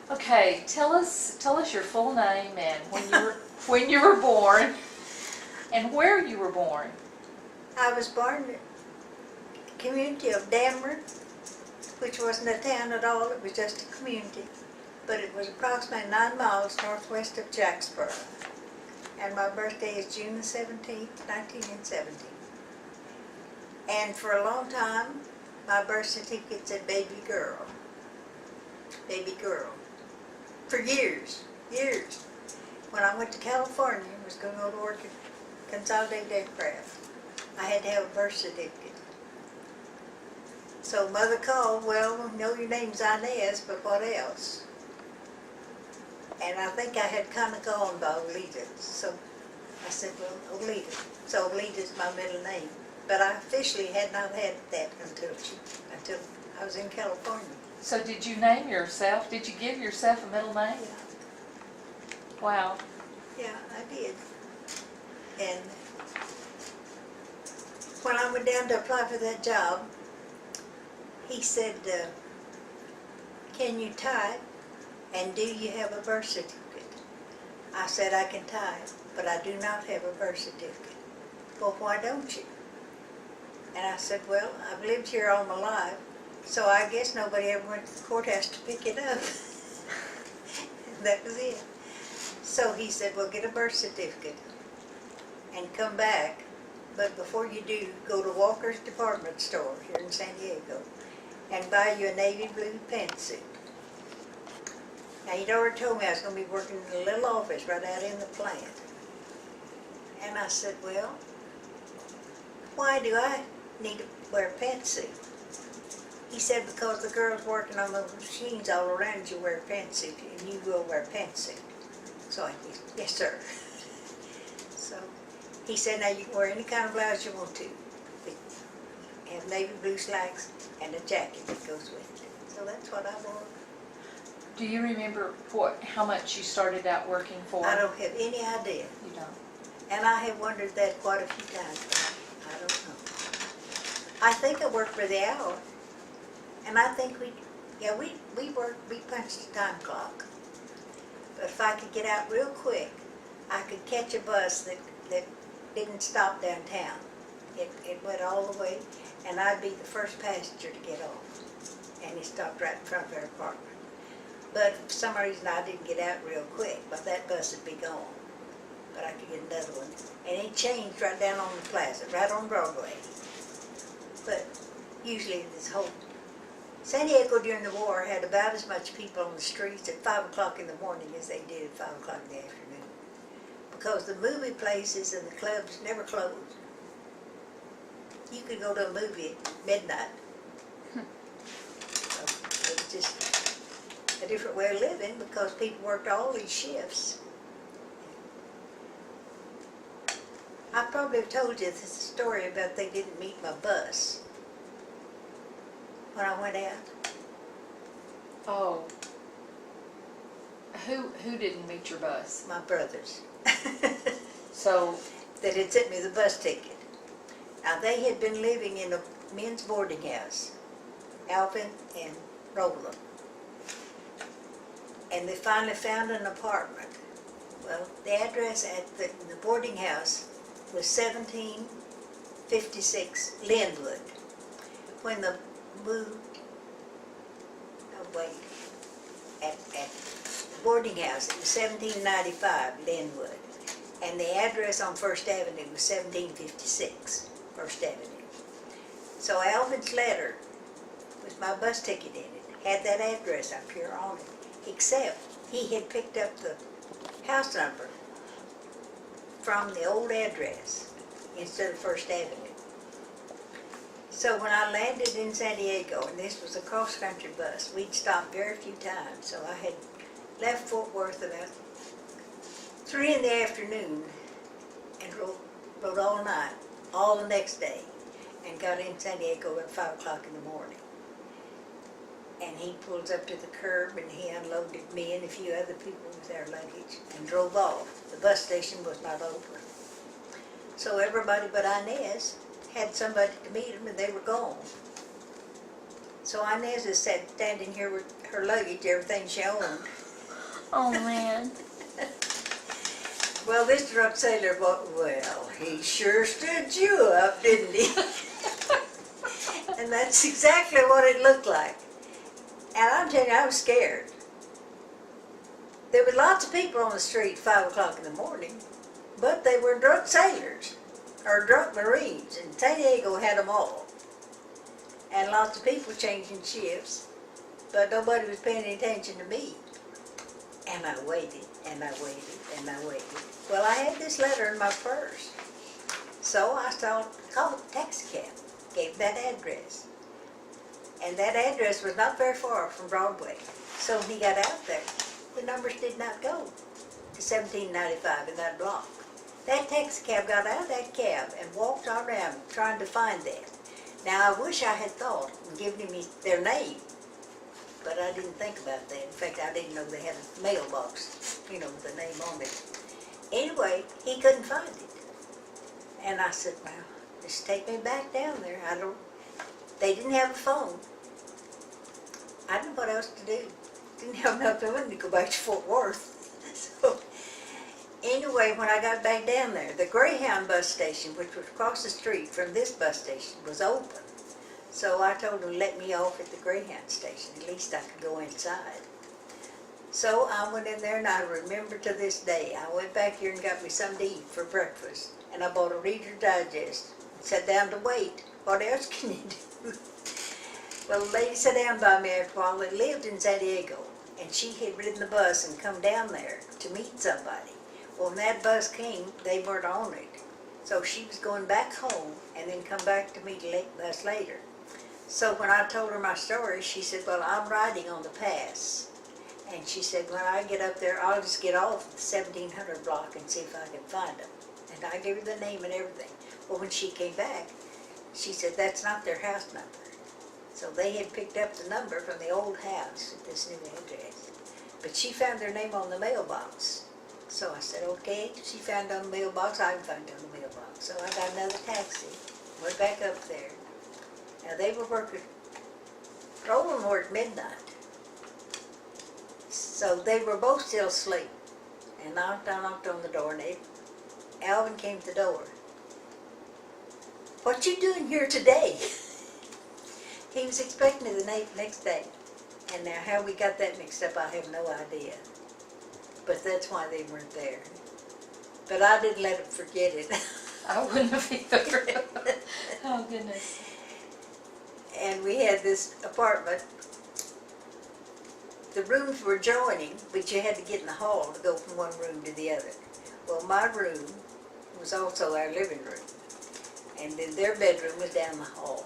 Okay, tell us your full name and when you were born and where you were born. I was born in the community of Danmer, which wasn't a town at all, it was just a community. But it was approximately 9 miles northwest of Jacksboro. And my birthday is June the 17th, 1970. And for a long time, my birth certificate said baby girl. Baby girl. For years. When I went to California and was going to go to work at Consolidated Aircraft, I had to have a birth certificate. So Mother called, well, know your name's Inez, but what else? And I think I had kind of gone by Olita, so I said, well, Olita. So Olita's my middle name. But I officially had not had that until I was in California. So did you name yourself? Did you give yourself a middle name? Yeah. Wow. Yeah, I did. And when I went down to apply for that job, he said, can you type and do you have a birth certificate? I said, I can type, but I do not have a birth certificate. Well, why don't you? And I said, well, I've lived here all my life, so I guess nobody ever went to the courthouse to pick it up. That was it. So he said, well, get a birth certificate and come back. But before you do, go to Walker's department store here in San Diego and buy you a navy blue pantsuit. Now, he'd already told me I was going to be working in a little office right out in the plant. And I said, well, why do I need to wear a pantsuit? He said, because the girls working on those machines all around you wear a pantsuit, and you will wear a pantsuit. So I said, yes, sir. So he said, now you can wear any kind of blouse you want to. Have navy blue slacks and a jacket that goes with it. So that's what I wore. Do you remember how much you started out working for? I don't have any idea. You don't? And I have wondered that quite a few times. I don't know. I think I worked by the hour. And I think we punched the time clock. But if I could get out real quick, I could catch a bus that didn't stop downtown. It went all the way, and I'd be the first passenger to get off. And it stopped right in front of our apartment. But for some reason I didn't get out real quick, but that bus would be gone. But I could get another one. And it changed right down on the plaza, right on Broadway. But usually this whole San Diego during the war had about as much people on the streets at 5 o'clock in the morning as they did at 5 o'clock in the afternoon. Because the movie places and the clubs never closed. You could go to a movie at midnight. So it was just a different way of living because people worked all these shifts. I probably have told you this story about they didn't meet my bus when I went out. Oh. Who didn't meet your bus? My brothers. So That had sent me the bus ticket. Now they had been living in a men's boarding house, Alvin and Roland. And they finally found an apartment. Well, the address at the boarding house was 1756 Linwood. When they moved, at the boarding house, it was 1795 Linwood. And the address on First Avenue was 1756 First Avenue. So Alvin's letter with my bus ticket in it had that address up here on it, except he had picked up the house number from the old address instead of First Avenue. So when I landed in San Diego, and this was a cross-country bus, we'd stopped very few times. So I had left Fort Worth about 3 in the afternoon and rode all night, all the next day, and got in San Diego at 5 o'clock in the morning. And he pulls up to the curb and he unloaded me and a few other people with their luggage and drove off. The bus station was not open. So everybody but Inez had somebody to meet them and they were gone. So Inez is standing here with her luggage, everything she owned. Oh man. Well, this drunk sailor thought, well, he sure stood you up, didn't he? And that's exactly what it looked like. And I'm telling you, I was scared. There were lots of people on the street at 5 o'clock in the morning, but they were drunk sailors, or drunk Marines, and San Diego had them all. And lots of people changing shifts, but nobody was paying any attention to me. And I waited, and I waited, and I waited. Well, I had this letter in my purse. So I called a taxi cab, gave that address. And that address was not very far from Broadway. So when he got out there, the numbers did not go to 1795 in that block. That taxi cab got out of that cab and walked all around trying to find them. Now, I wish I had thought and given him their name, but I didn't think about that. In fact, I didn't know they had a mailbox, you know, with the name on it. Anyway, he couldn't find it. And I said, well, just take me back down there. They didn't have a phone. I didn't know what else to do. Didn't have enough money to go back to Fort Worth. So, anyway, when I got back down there, the Greyhound bus station, which was across the street from this bus station, was open. So I told him to let me off at the Greyhound station. At least I could go inside. So I went in there, and I remember to this day, I went back here and got me something to eat for breakfast. And I bought a Reader's Digest and sat down to wait. What else can you do? Well, the lady sat down by me after a while that lived in San Diego. And she had ridden the bus and come down there to meet somebody. Well, when that bus came, they weren't on it. So she was going back home and then come back to meet us later. So when I told her my story, she said, well, I'm riding on the pass. And she said, when I get up there, I'll just get off at the 1700 block and see if I can find them. And I gave her the name and everything. Well, when she came back, she said, that's not their house number. So they had picked up the number from the old house at this new address. But she found their name on the mailbox. So I said, okay, she found it on the mailbox, I can find it on the mailbox. So I got another taxi, went back up there. Now they were working, all of them were at midnight. So they were both still asleep. And I knocked on the door, and Alvin came to the door. What you doing here today? He was expecting me the next day. And now how we got that mixed up, I have no idea. But that's why they weren't there. But I didn't let them forget it. I wouldn't have either. Oh, goodness. And we had this apartment. The rooms were joining, but you had to get in the hall to go from one room to the other. Well, my room was also our living room. And then their bedroom was down the hall.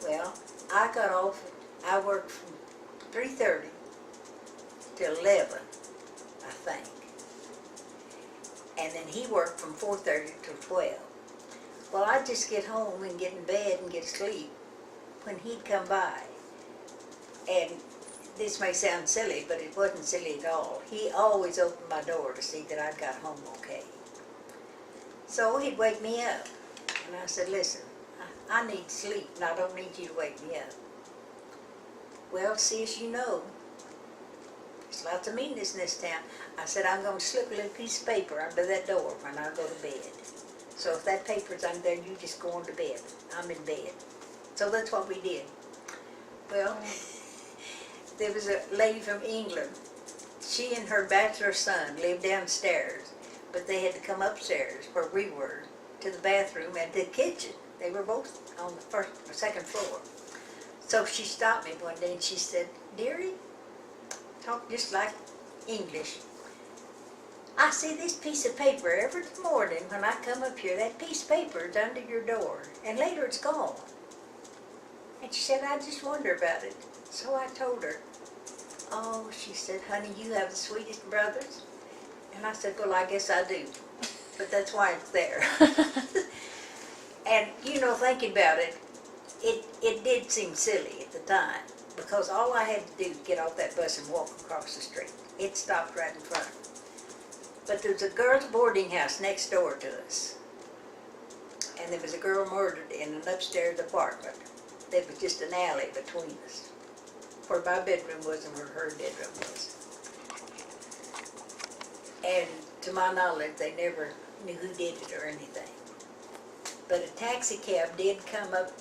Well, I got off, I worked from 3:30 till 11, I think. And then he worked from 4:30 till 12. Well, I'd just get home and get in bed and get asleep when he'd come by. And this may sound silly, but it wasn't silly at all. He always opened my door to see that I got home okay. So he'd wake me up. And I said, listen, I need sleep, and I don't need you to wake me up. Well, see, as you know, there's lots of meanness in this town. I said, I'm going to slip a little piece of paper under that door when I go to bed. So if that paper's under there, you just go on to bed. I'm in bed. So that's what we did. Well, there was a lady from England. She and her bachelor son lived downstairs, but they had to come upstairs where we were to the bathroom and to the kitchen. They were both on the first or second floor. So she stopped me one day and she said, dearie, talk just like English. I see this piece of paper every morning when I come up here. That piece of paper is under your door, and later it's gone. And she said, I just wonder about it. So I told her, oh, she said, honey, you have the sweetest brothers. And I said, well, I guess I do. But that's why it's there. And, you know, thinking about it, it did seem silly at the time, because all I had to do was get off that bus and walk across the street. It stopped right in front. But there was a girls' boarding house next door to us. And there was a girl murdered in an upstairs apartment. there was just an alley between us, where my bedroom was and where her bedroom was. And to my knowledge, they never knew who did it or anything. But a taxi cab did come up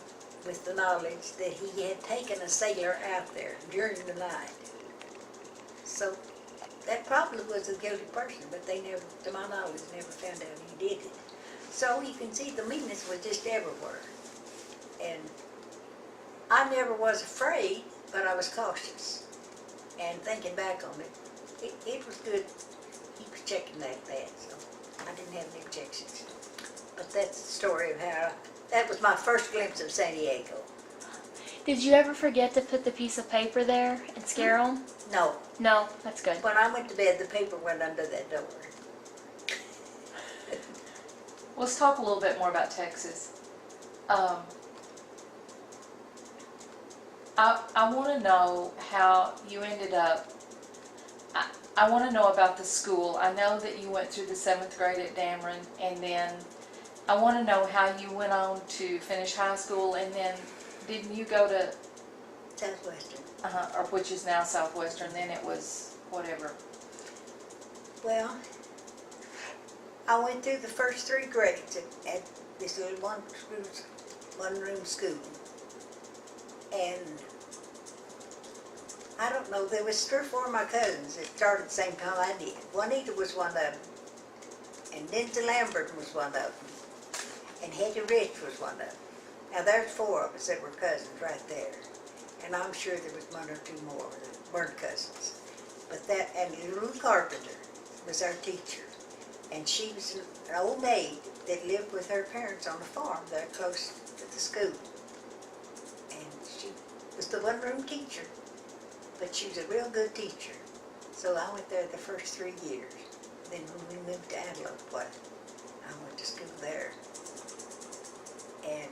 with the knowledge that he had taken a sailor out there during the night. So that probably was a guilty person, but they never, to my knowledge, never found out who did it. So you can see the meanness was just everywhere. And I never was afraid, but I was cautious. And thinking back on it, it was good. He was checking that bad, so I didn't have any objections. But that's the story of how, that was my first glimpse of San Diego. Did you ever forget to put the piece of paper there and scare them? No, No, that's good. when I went to bed, the paper went under that door. Let's talk a little bit more about Texas. I want to know how you ended up. I want to know about the school. I know that you went through the 7th grade at Dameron, and then I want to know how you went on to finish high school, and then didn't you go to, Southwestern. or which is now Southwestern, then it was whatever. Well, I went through the first 3 grades at this little one-room school. And I don't know, there was 3 or 4 of my cousins that started at the same time I did. Juanita was one of them, and Lindsay Lambert was one of them, and Hetty Rich was one of them. Now there's 4 of us that were cousins right there, and I'm sure there was 1 or 2 more that weren't cousins. But that, and Lou Carpenter was our teacher, and she was an old maid that lived with her parents on a farm there close to the school. And she was the one-room teacher, but she was a real good teacher. So I went there the first 3 years. Then when we moved to Antelope, I went to school there. And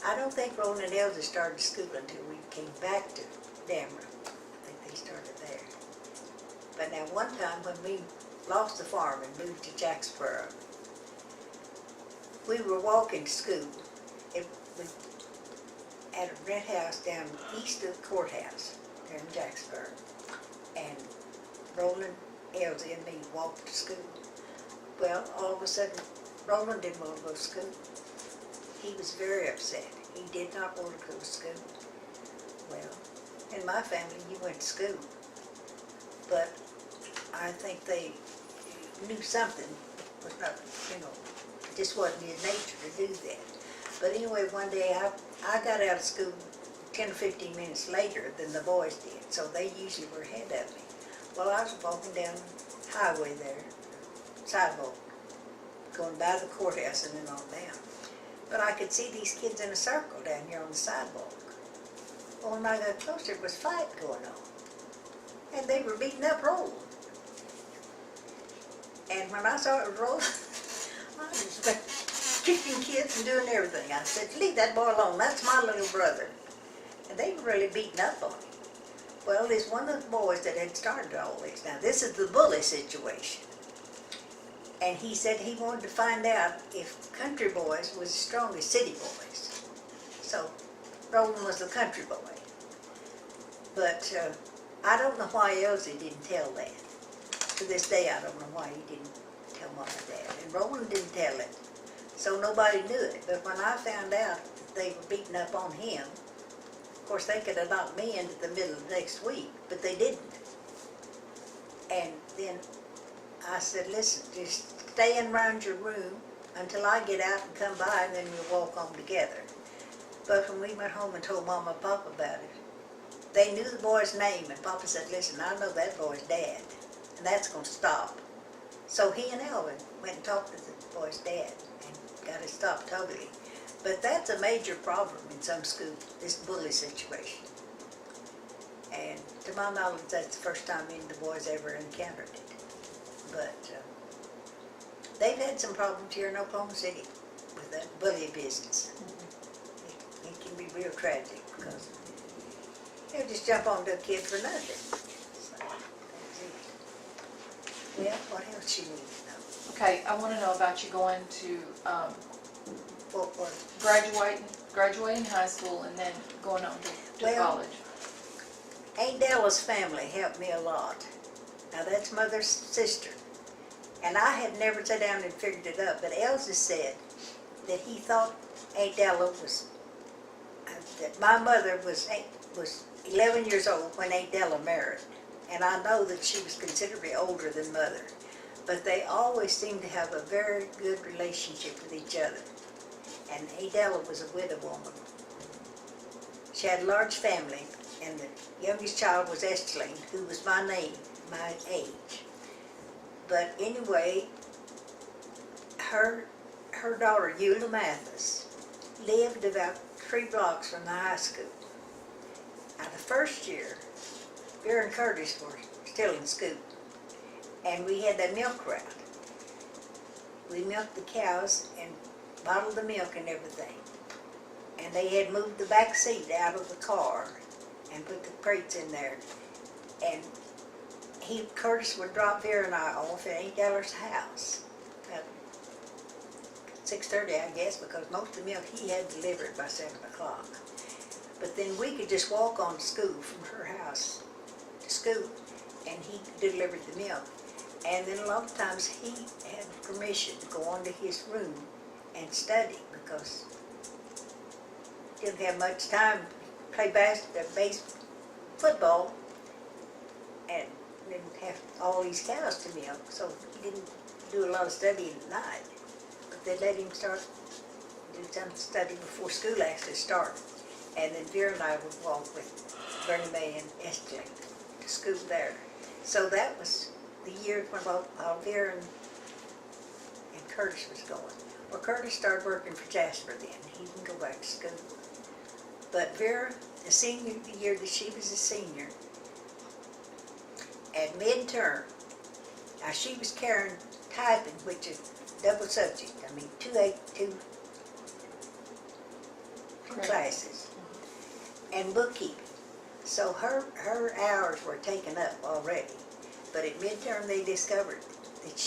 I don't think Roland and Elsie started school until we came back to Dameron. I think they started there. But now one time when we lost the farm and moved to Jacksboro, we were walking to school. We at a rent house down east of the courthouse there in Jacksboro. And Roland, Elsie, and me walked to school. Well, all of a sudden, Roland didn't want to go to school. He was very upset. He did not want to go to school. Well, in my family, you went to school. But I think they knew something was not, it just wasn't in nature to do that. But anyway, one day I got out of school 10 or 15 minutes later than the boys did, so they usually were ahead of me. Well, I was walking down the highway there, sidewalk, going by the courthouse and then on down. But I could see these kids in a circle down here on the sidewalk. Well, when I got closer, there was a fight going on. And they were beating up Roland. And when I saw it was Roland, I was kicking kids and doing everything. I said, leave that boy alone, that's my little brother. And they were really beating up on him. Well, there's one of the boys that had started all this. Now, this is the bully situation. And he said he wanted to find out if country boys was as strong as city boys. So, Roland was the country boy. But I don't know why Elsie didn't tell that. To this day, I don't know why he didn't tell Mom and Dad. And Roland didn't tell it. So nobody knew it. But when I found out that they were beating up on him, of course they could have knocked me into the middle of next week, but they didn't. And then I said, listen, just stay in around your room until I get out and come by, and then we'll walk home together. But when we went home and told Mom and Papa about it, they knew the boy's name, and Papa said, listen, I know that boy's dad, and that's going to stop. So he and Elvin went and talked to the boy's dad and got it stopped totally. But that's a major problem in some schools, this bully situation. And to my knowledge, that's the first time any of the boys ever encountered it. But they've had some problems here in Oklahoma City with that bully business. It can be real tragic because they'll just jump onto a kid for nothing. So, that's it. Well, what else you need to know? Okay, I want to know about you going to What? graduating. graduating high school and then going on to Well, college? Aunt Della's family helped me a lot. Now that's Mother's sister. And I had never sat down and figured it up, but Elsa said that he thought Aunt Della was, that my mother was 11 years old when Aunt Della married. And I know that she was considerably older than Mother. But they always seemed to have a very good relationship with each other. And Aunt Della was a widow woman. She had a large family, and the youngest child was Esteline, who was my age. But anyway, her daughter, Eula Mathis, lived about 3 blocks from the high school. Now the first year, Vera and Curtis were still in school, and we had that milk route. We milked the cows and bottled the milk and everything. And they had moved the back seat out of the car and put the crates in there. And Curtis would drop Vera and I off at Aunt Della's house at 6:30, I guess, because most of the milk he had delivered by 7 o'clock. But then we could just walk on to school from her house to school, and he delivered the milk. And then a lot of times he had permission to go on to his room and study because he didn't have much time to play football and didn't have all these cows to milk, so he didn't do a lot of studying at night. But they let him do some study before school actually started. And then Vera and I would walk with Bernie Mae and Esther to school there. So that was the year when Vera and Curtis was going. Well, Curtis started working for Jasper then. He didn't go back to school. But Vera, the year that she was a senior, at midterm, now she was carrying typing, which is double subject. I mean, two classes, and bookkeeping. So her hours were taken up already. But at midterm, they discovered that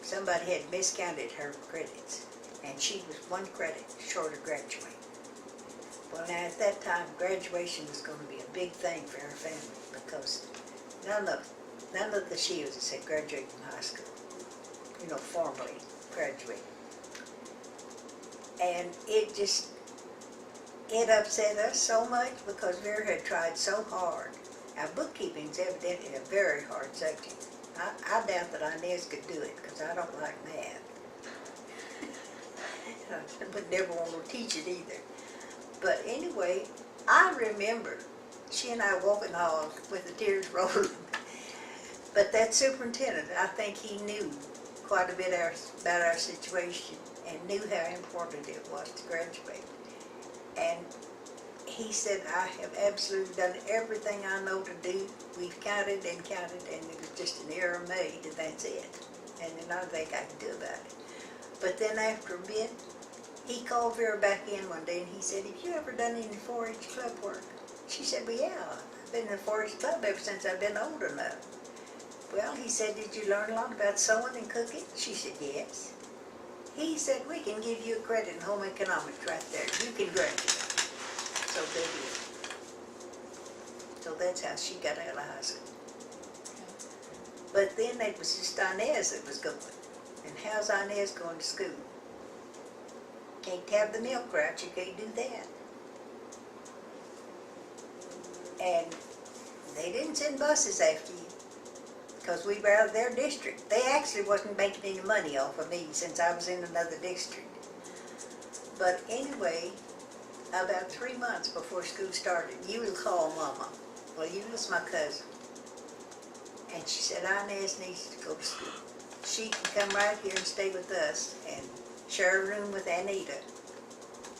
somebody had miscounted her credits, and she was 1 credit short of graduating. Well, now at that time, graduation was going to be a big thing for our family because none of the Shields had graduated from high school, formally graduated. And it upset us so much because Vera had tried so hard. Now, bookkeeping is evidently a very hard subject. I doubt that Inez could do it because I don't like math. I would never want to teach it either. But anyway, I remember she and I walking the halls with the tears rolling. But that superintendent, I think he knew quite a bit about our situation and knew how important it was to graduate. And he said, I have absolutely done everything I know to do. We've counted, and it was just an error made, and that's it. And there's not a thing I can do about it. But then after a bit, he called Vera back in one day, and he said, have you ever done any 4-H club work? She said, well, yeah, I've been in the 4-H club ever since I've been old enough. Well, he said, did you learn a lot about sewing and cooking? She said, yes. He said, we can give you a credit in home economics right there. You can graduate. So they did. So that's how she got out of high school. But then it was just Inez that was going. And how's Inez going to school? Can't have the milk route, you can't do that. And they didn't send buses after you because we were out of their district. They actually wasn't making any money off of me since I was in another district. But anyway, about 3 months before school started, you will call Mama. Well, you was my cousin. And she said, Inez needs to go to school. She can come right here and stay with us and share a room with Anita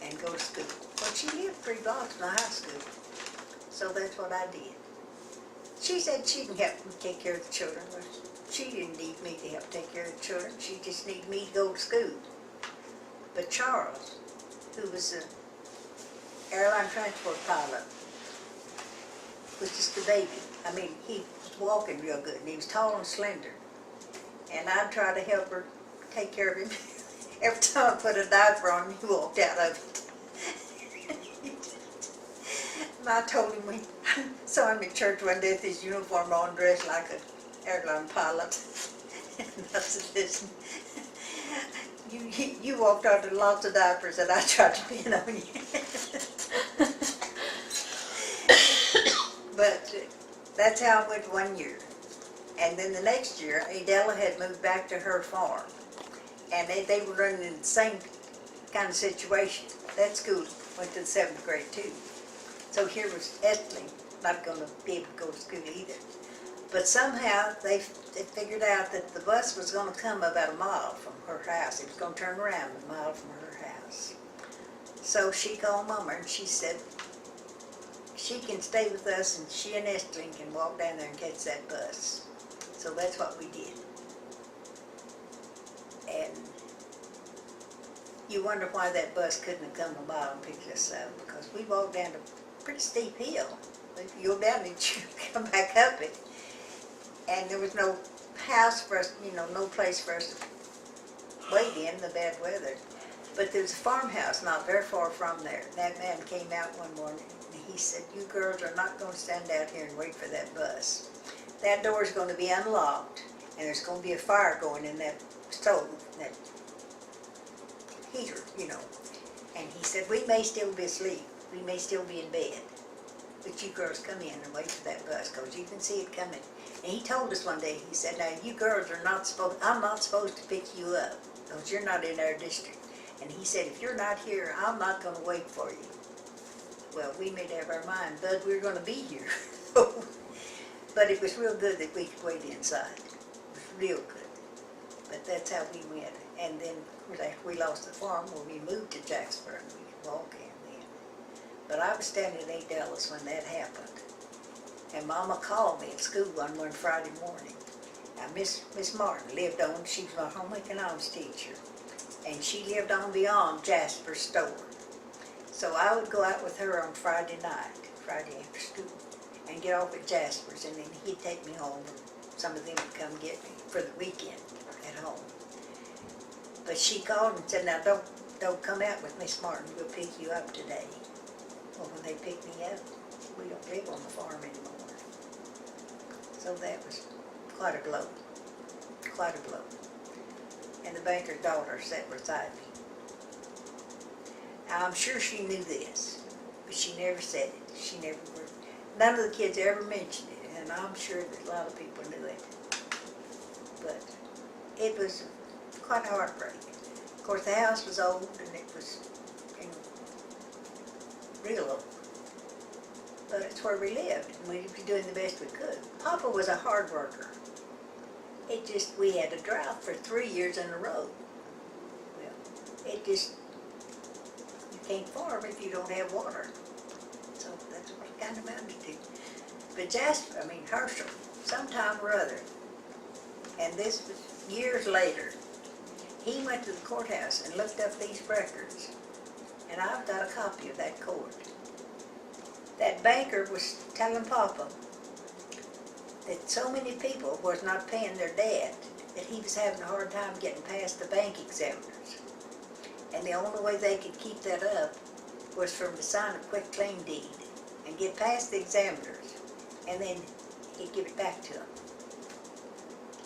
and go to school. Well, she lived 3 blocks from the high school. So that's what I did. She said she can help me take care of the children. Well, she didn't need me to help take care of the children. She just needed me to go to school. But Charles, who was an airline transport pilot, was just a baby. I mean, he was walking real good, and he was tall and slender. And I'd try to help her take care of him. Every time I put a diaper on him, he walked out of it. I told him we saw him at church one day with his uniform on, dressed like an airline pilot. And I said, listen, you walked out in lots of diapers and I tried to pin on you. But that's how it went 1 year. And then the next year, Adela had moved back to her farm. And they were running in the same kind of situation. That school went to the 7th grade too. So here was Etling not going to be able to go to school either. But somehow they figured out that the bus was going to come about a mile from her house. It was going to turn around a mile from her house. So she called Mama and she said she can stay with us and she and Etling can walk down there and catch that bus. So that's what we did. And you wonder why that bus couldn't have come a mile and picked us up, because we walked down a pretty steep hill. If you go down it, you come back up it. And there was no house for us, no place for us to wait in the bad weather. But there was a farmhouse not very far from there. That man came out one morning and he said, you girls are not going to stand out here and wait for that bus. That door is going to be unlocked and there's going to be a fire going in that stove, that heater, And he said, we may still be asleep, we may still be in bed, but you girls come in and wait for that bus, because you can see it coming. And he told us one day, he said, now you girls are not supposed, I'm not supposed to pick you up, because you're not in our district. And he said, if you're not here, I'm not going to wait for you. Well, we made up our mind, but we're going to be here. But it was real good that we could wait inside. It was real good. But that's how we went. And then after we lost the farm, when we moved to Jacksboro, we could walk in then. But I was standing in Dallas when that happened. And Mama called me at school one Friday morning. Now, Miss Martin lived on, she was my home economics teacher. And she lived on beyond Jasper's store. So I would go out with her on Friday night, Friday after school, and get off at Jasper's, and then he'd take me home, and some of them would come get me for the weekend at home. But she called and said, now don't come out with Miss Martin, we'll pick you up today. Well, when they picked me up, we don't live on the farm anymore. So that was quite a blow, quite a blow. And the banker's daughter sat beside me. Now, I'm sure she knew this, but she never said it. She never would. None of the kids ever mentioned it, and I'm sure that a lot of people knew it. But it was quite a heartbreak. Of course, the house was old, and it was, real old. But it's where we lived, and we were doing the best we could. Papa was a hard worker. It just, we had a drought for 3 years in a row. Well, it just, you can't farm if you don't have water. So that's what it kind of amounted to. But Herschel, sometime or other, and this was years later, he went to the courthouse and looked up these records, and I've got a copy of that court. That banker was telling Papa that so many people was not paying their debt that he was having a hard time getting past the bank examiners. And the only way they could keep that up was for him to sign a quick claim deed and get past the examiners, and then he'd give it back to them.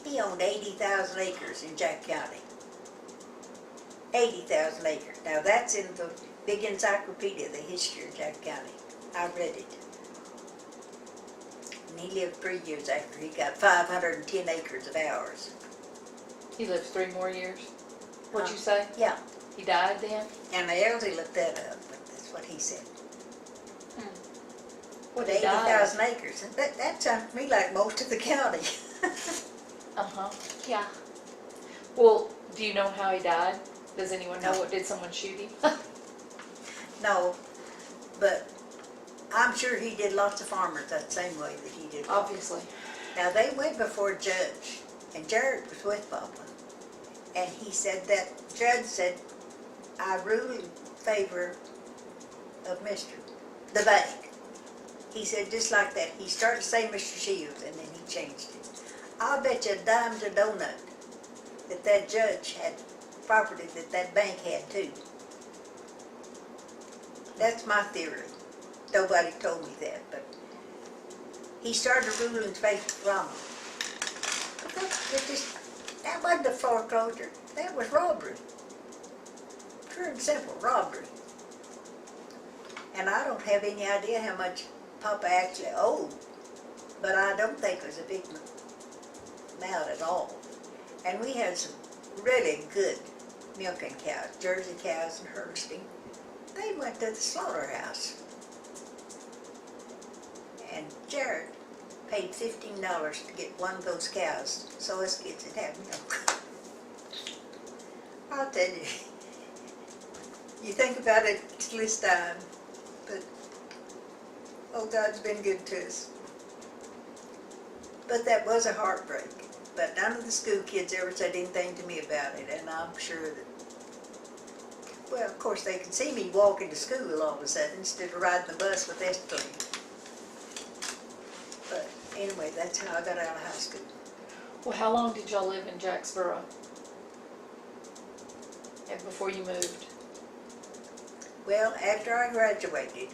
He owned 80,000 acres in Jack County. 80,000 acres. Now that's in the big encyclopedia, the history of Jack County. I read it. And he lived 3 years after he got 510 acres of ours. He lived 3 more years? What'd you say? Yeah. He died then? And Elsie looked that up, but that's what he said. What, 80,000 acres. And that sounds to me like most of the county. Uh-huh. Yeah. Well, do you know how he died? Does anyone know? No. What, did someone shoot him? No, but I'm sure he did lots of farmers that same way that he did. Obviously. Now, they went before a judge, and Jared was with Papa. And he said that judge said, I rule in favor of the bank. He said just like that. He started saying Mr. Shields, and then he changed it. I'll bet you a dime to donut that judge had property that bank had too. That's my theory. nobody told me that, but he started ruling faith from them. That wasn't a foreclosure, that was robbery. Pure and simple, robbery. And I don't have any idea how much Papa actually owed, but I don't think it was a big amount at all. And we had some really good milking cows, Jersey cows and Holstein. They went to the slaughterhouse. And Jared paid $15 to get one of those cows, so us kids would have milk. I'll tell you, you think about it till this time, but oh, God's been good to us. But that was a heartbreak. But none of the school kids ever said anything to me about it, and I'm sure that, well, of course, they could see me walking to school all of a sudden instead of riding the bus with Esther. But anyway, that's how I got out of high school. Well, how long did y'all live in Jacksboro? And before you moved? Well, after I graduated,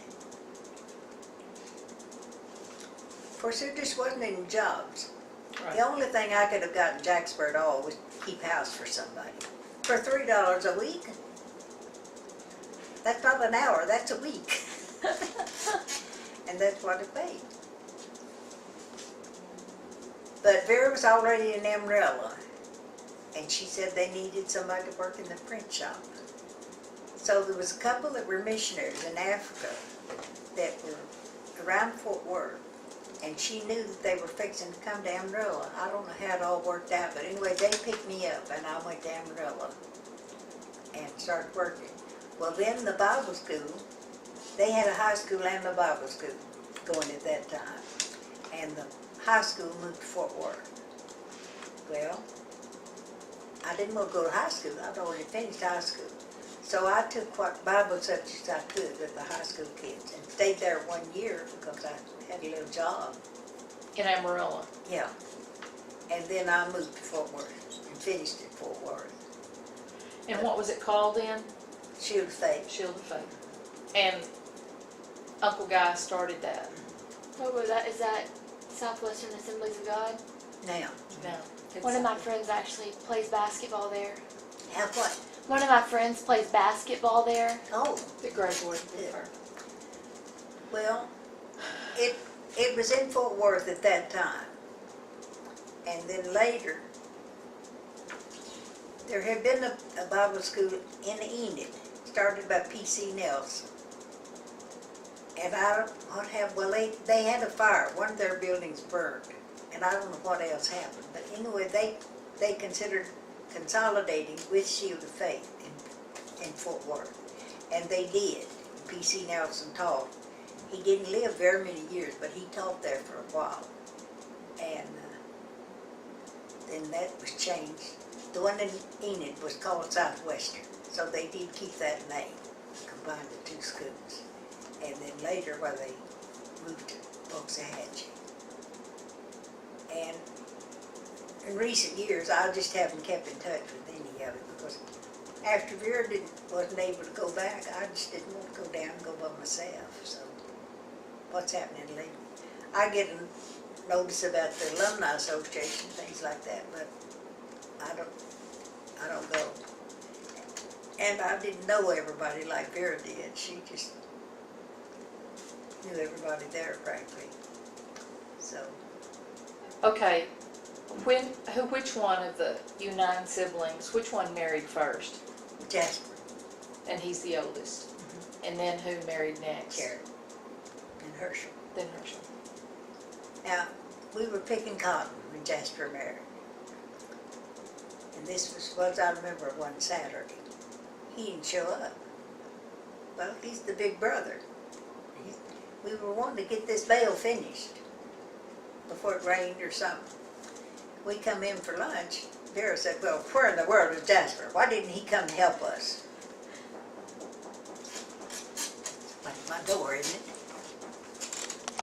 of course, there just wasn't any jobs. Right. The only thing I could have gotten in Jacksboro at all was keep house for somebody. For $3 a week. That's not an hour, that's a week. And that's what it paid. But Vera was already in Amarillo, and she said they needed somebody to work in the print shop. So there was a couple that were missionaries in Africa that were around Fort Worth, and she knew that they were fixing to come to Amarillo. I don't know how it all worked out, but anyway, they picked me up, and I went to Amarillo and started working. Well, then the Bible school, they had a high school and a Bible school going at that time, and the high school moved to Fort Worth. Well, I didn't want to go to high school. I'd already finished high school. So I took what Bible subjects I could with the high school kids and stayed there 1 year because I had a little job. In Amarillo? Yeah. And then I moved to Fort Worth and finished at Fort Worth. And what was it called then? Shield of Faith. Shield of Faith. And Uncle Guy started that? What was that? Is that Southwestern Assemblies of God? Now, No. One of my friends actually plays basketball there. have what? One of my friends plays basketball there. Oh, That graduated with her. well, it was in Fort Worth at that time. And then later, there had been a Bible school in Enid, started by P.C. Nelson. And I don't know what happened. Well, they had a fire. One of their buildings burned. And I don't know what else happened. But anyway, they considered consolidating with Shield of Faith in Fort Worth. And they did. P.C. Nelson taught. He didn't live very many years, but he taught there for a while. And then that was changed. The one in Enid was called Southwestern. So they did keep that name, combined the two schools. And then later, where they moved to Waxahachie. And in recent years, I just haven't kept in touch with any of it because after Vera wasn't able to go back, I just didn't want to go down and go by myself. So, what's happening lately? I get a notice about the Alumni Association, things like that, but I don't go. And I didn't know everybody like Vera did. She just knew everybody there practically. So. Okay. Which one of you 9 siblings, which one married first? Jasper. And he's the oldest. And then who married next? Karen. And Herschel. Then Herschel. Now, we were picking cotton when Jasper married. And this was I remember, one Saturday. He didn't show up. Well, he's the big brother. We were wanting to get this bale finished before it rained or something. We come in for lunch. Vera said, well, where in the world is Jasper? Why didn't he come help us? Like my door, isn't it?